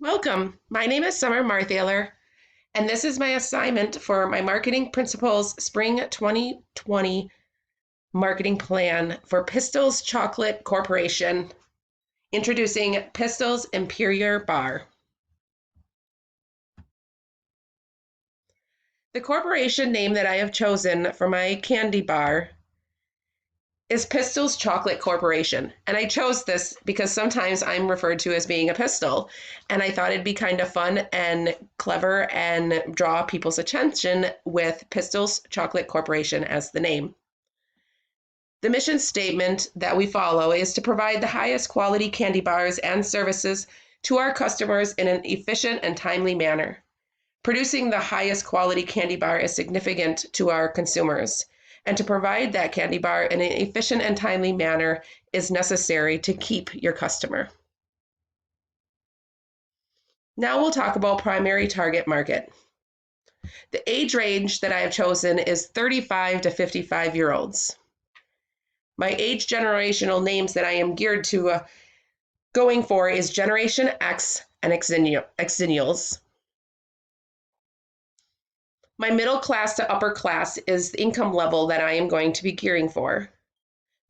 Welcome. My name is Summer Marthaler, and this is my assignment for my Marketing Principles Spring 2020 Marketing Plan for Pistols Chocolate Corporation, introducing Pistols Imperial Bar. The corporation name that I have chosen for my candy bar is Pistols Chocolate Corporation. And I chose this because sometimes I'm referred to as being a pistol. And I thought it'd be kind of fun and clever and draw people's attention with Pistols Chocolate Corporation as the name. The mission statement that we follow is to provide the highest quality candy bars and services to our customers in an efficient and timely manner. Producing the highest quality candy bar is significant to our consumers, and to provide that candy bar in an efficient and timely manner is necessary to keep your customer. Now we'll talk about primary target market. The age range that I have chosen is 35 to 55-year-olds. My age generational names that I am geared to going for is Generation X and Xennials. My middle class to upper class is the income level that I am going to be gearing for.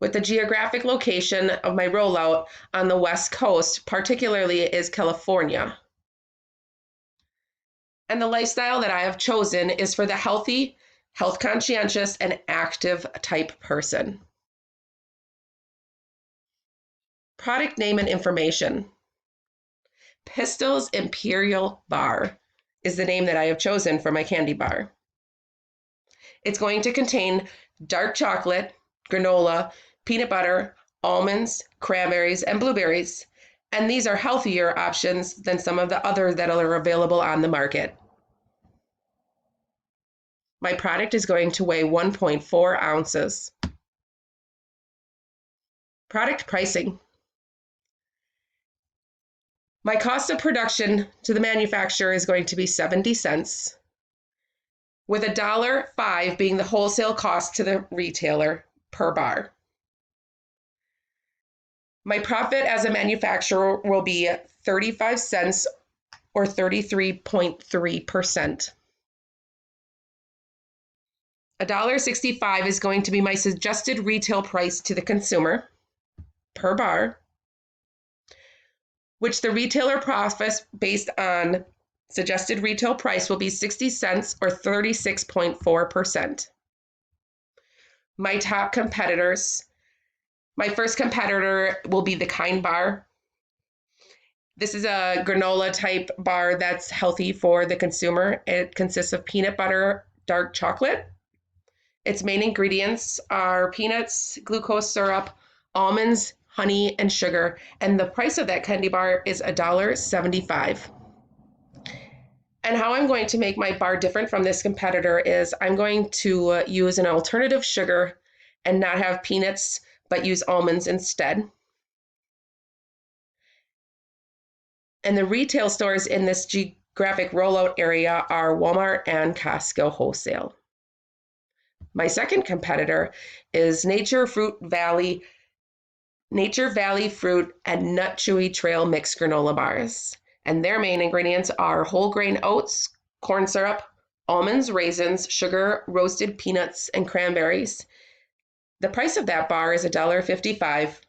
With the geographic location of my rollout on the West Coast, particularly is California. And the lifestyle that I have chosen is for the healthy, health conscientious, and active type person. Product name and information. Pistols Imperial Bar is the name that I have chosen for my candy bar. It's going to contain dark chocolate, granola, peanut butter, almonds, cranberries, and blueberries. And these are healthier options than some of the others that are available on the market. My product is going to weigh 1.4 ounces. Product pricing. My cost of production to the manufacturer is going to be 70 cents, with $1.05 being the wholesale cost to the retailer per bar. My profit as a manufacturer will be 35 cents or 33.3%. $1.65 is going to be my suggested retail price to the consumer per bar, which the retailer profits based on suggested retail price will be 60 cents or 36.4%. My top competitors. My first competitor will be the Kind Bar. This is a granola type bar that's healthy for the consumer. It consists of peanut butter, dark chocolate. Its main ingredients are peanuts, glucose syrup, almonds, honey, and sugar, and the price of that candy bar is $1.75. And how I'm going to make my bar different from this competitor is I'm going to use an alternative sugar and not have peanuts, but use almonds instead. And the retail stores in this geographic rollout area are Walmart and Costco Wholesale. My second competitor is Nature Valley Fruit and Nut Chewy Trail Mixed Granola Bars. And their main ingredients are whole grain oats, corn syrup, almonds, raisins, sugar, roasted peanuts, and cranberries. The price of that bar is $1.55.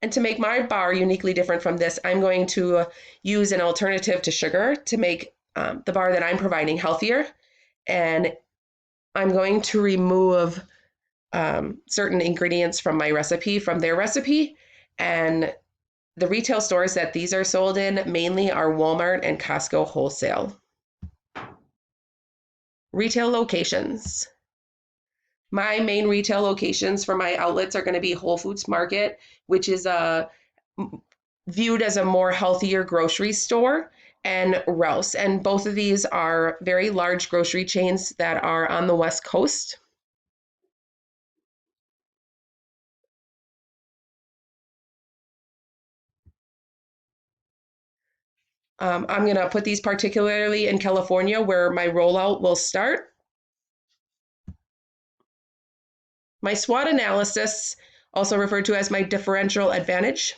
And to make my bar uniquely different from this, I'm going to use an alternative to sugar to make the bar that I'm providing healthier. And I'm going to remove certain ingredients from my recipe, from their recipe. And the retail stores that these are sold in mainly are Walmart and Costco Wholesale. Retail locations. My main retail locations for my outlets are going to be Whole Foods Market, which is viewed as a more healthier grocery store, and Rouse. And both of these are very large grocery chains that are on the West Coast. I'm going to put these particularly in California, where my rollout will start. My SWOT analysis, also referred to as my differential advantage.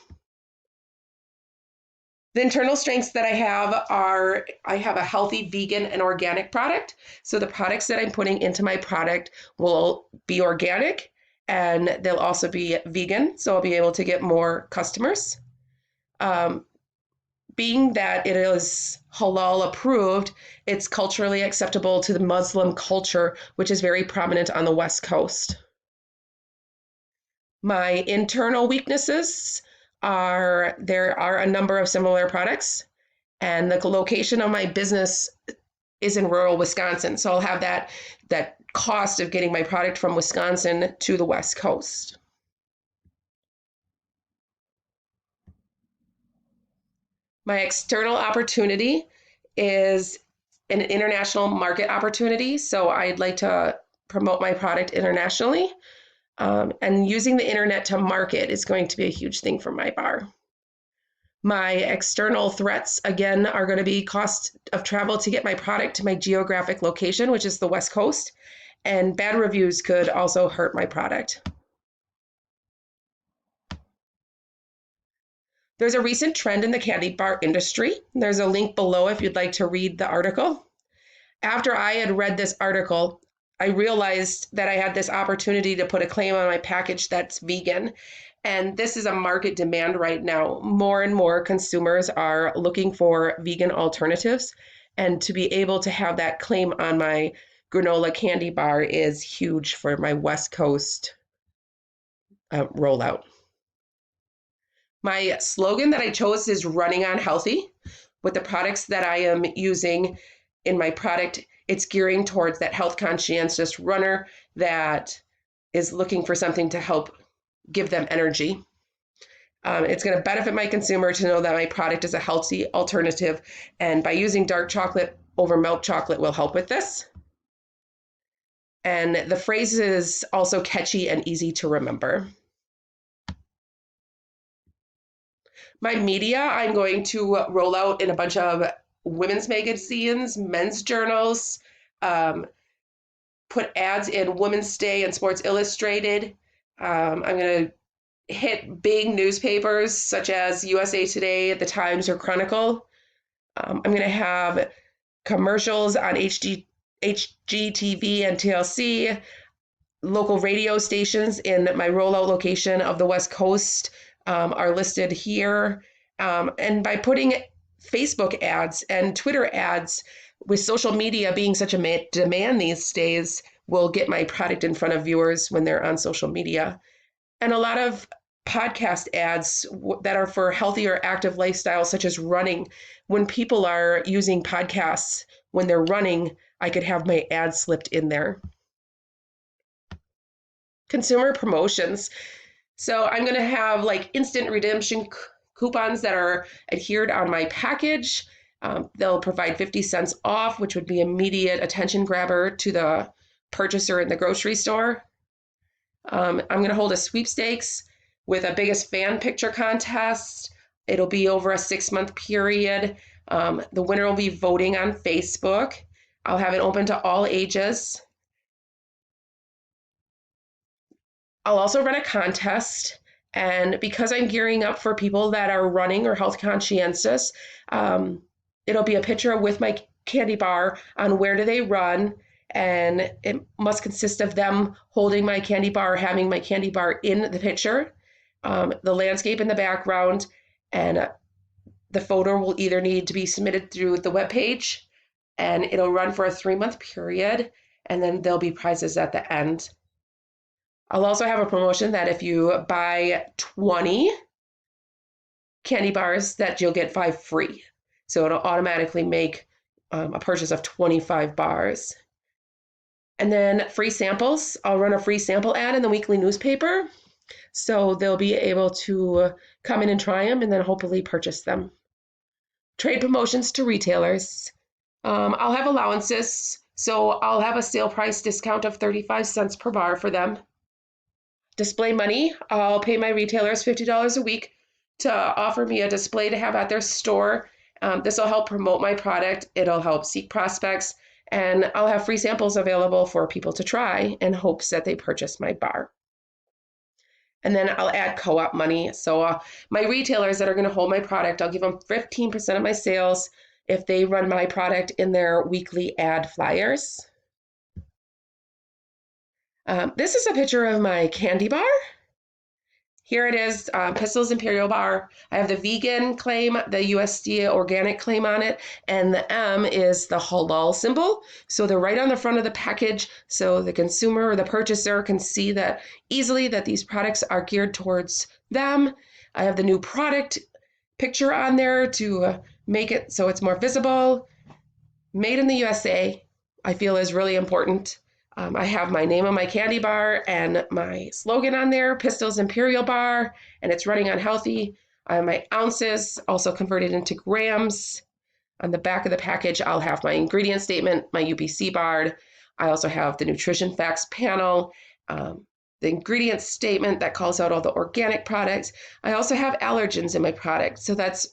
The internal strengths that I have are I have a healthy vegan and organic product. So the products that I'm putting into my product will be organic and they'll also be vegan. So I'll be able to get more customers. Um, Being that it is halal approved, it's culturally acceptable to the Muslim culture, which is very prominent on the West Coast. My internal weaknesses are there are a number of similar products, and the location of my business is in rural Wisconsin. So I'll have that cost of getting my product from Wisconsin to the West Coast. My external opportunity is an international market opportunity. So I'd like to promote my product internationally. And using the internet to market is going to be a huge thing for my bar. My external threats, again, are going to be cost of travel to get my product to my geographic location, which is the West Coast. And bad reviews could also hurt my product. There's a recent trend in the candy bar industry. There's a link below if you'd like to read the article. After I had read this article, I realized that I had this opportunity to put a claim on my package that's vegan. And this is a market demand right now. More and more consumers are looking for vegan alternatives. And to be able to have that claim on my granola candy bar is huge for my West Coast rollout. My slogan that I chose is running on healthy. With the products that I am using in my product, it's gearing towards that health conscientious runner that is looking for something to help give them energy. It's going to benefit my consumer to know that my product is a healthy alternative, and by using dark chocolate over milk chocolate will help with this. And the phrase is also catchy and easy to remember. My media, I'm going to roll out in a bunch of women's magazines, men's journals, put ads in Women's Day and Sports Illustrated. I'm going to hit big newspapers such as USA Today, The Times, or Chronicle. I'm going to have commercials on HGTV and TLC, local radio stations in my rollout location of the West Coast are listed here. And by putting Facebook ads and Twitter ads, with social media being such a demand these days, will get my product in front of viewers when they're on social media. And a lot of podcast ads that are for healthier, active lifestyles, such as running. When people are using podcasts when they're running, I could have my ad slipped in there. Consumer promotions. So I'm going to have like instant redemption coupons that are adhered on my package. They'll provide 50 cents off, which would be immediate attention grabber to the purchaser in the grocery store. I'm going to hold a sweepstakes with a biggest fan picture contest. It'll be over a 6-month period. The winner will be voting on Facebook. I'll have it open to all ages. I'll also run a contest, and because I'm gearing up for people that are running or health conscientious, it'll be a picture with my candy bar on where do they run, and it must consist of them holding my candy bar, having my candy bar in the picture, the landscape in the background, and the photo will either need to be submitted through the webpage, and it'll run for a 3-month period, and then there'll be prizes at the end. I'll also have a promotion that if you buy 20 candy bars, that you'll get 5 free. So it'll automatically make a purchase of 25 bars. And then free samples. I'll run a free sample ad in the weekly newspaper. So they'll be able to come in and try them and then hopefully purchase them. Trade promotions to retailers. I'll have allowances. So I'll have a sale price discount of 35 cents per bar for them. Display money. I'll pay my retailers $50 a week to offer me a display to have at their store. This will help promote my product. It'll help seek prospects, and I'll have free samples available for people to try in hopes that they purchase my bar. And then I'll add co-op money. So my retailers that are going to hold my product, I'll give them 15% of my sales if they run my product in their weekly ad flyers. This is a picture of my candy bar. Here it is, Pistols Imperial Bar. I have the vegan claim, the USDA organic claim on it, and the M is the halal symbol. So they're right on the front of the package, so the consumer or the purchaser can see that easily that these products are geared towards them. I have the new product picture on there to make it so it's more visible. Made in the USA, I feel is really important. I have my name on my candy bar and my slogan on there, Pistols Imperial Bar, and it's running on healthy. My ounces also converted into grams. On the back of the package, I'll have my ingredient statement, my UPC bar. I also have the nutrition facts panel, the ingredient statement that calls out all the organic products. I also have allergens in my product, so that's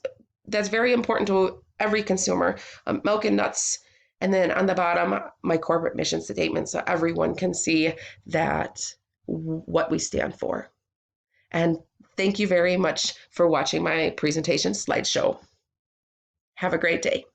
very important to every consumer. Milk and nuts. And then on the bottom, my corporate mission statement, so everyone can see that what we stand for. And thank you very much for watching my presentation slideshow. Have a great day.